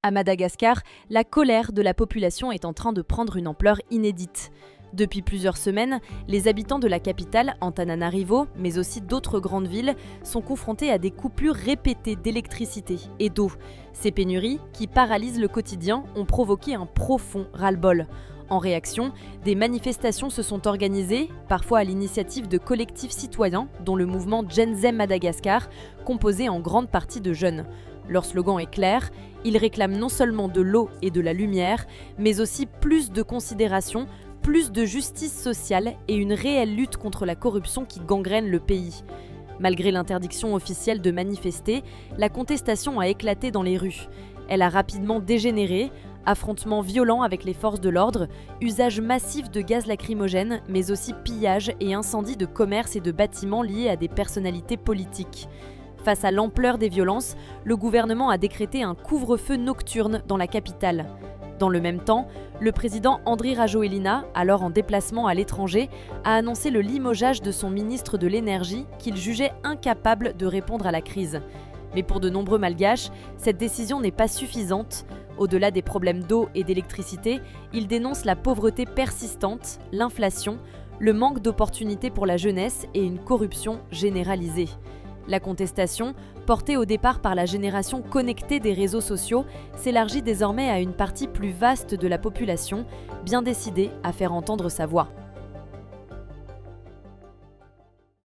À Madagascar, la colère de la population est en train de prendre une ampleur inédite. Depuis plusieurs semaines, les habitants de la capitale, Antananarivo, mais aussi d'autres grandes villes, sont confrontés à des coupures répétées d'électricité et d'eau. Ces pénuries, qui paralysent le quotidien, ont provoqué un profond ras-le-bol. En réaction, des manifestations se sont organisées, parfois à l'initiative de collectifs citoyens, dont le mouvement Genzem Madagascar, composé en grande partie de jeunes. Leur slogan est clair, ils réclament non seulement de l'eau et de la lumière, mais aussi plus de considération, plus de justice sociale et une réelle lutte contre la corruption qui gangrène le pays. Malgré l'interdiction officielle de manifester, la contestation a éclaté dans les rues. Elle a rapidement dégénéré, affrontements violents avec les forces de l'ordre, usage massif de gaz lacrymogène, mais aussi pillage et incendies de commerces et de bâtiments liés à des personnalités politiques. Face à l'ampleur des violences, le gouvernement a décrété un couvre-feu nocturne dans la capitale. Dans le même temps, le président Andry Rajoelina, alors en déplacement à l'étranger, a annoncé le limogeage de son ministre de l'énergie qu'il jugeait incapable de répondre à la crise. Mais pour de nombreux Malgaches, cette décision n'est pas suffisante. Au-delà des problèmes d'eau et d'électricité, ils dénoncent la pauvreté persistante, l'inflation, le manque d'opportunités pour la jeunesse et une corruption généralisée. La contestation, portée au départ par la génération connectée des réseaux sociaux, s'élargit désormais à une partie plus vaste de la population, bien décidée à faire entendre sa voix.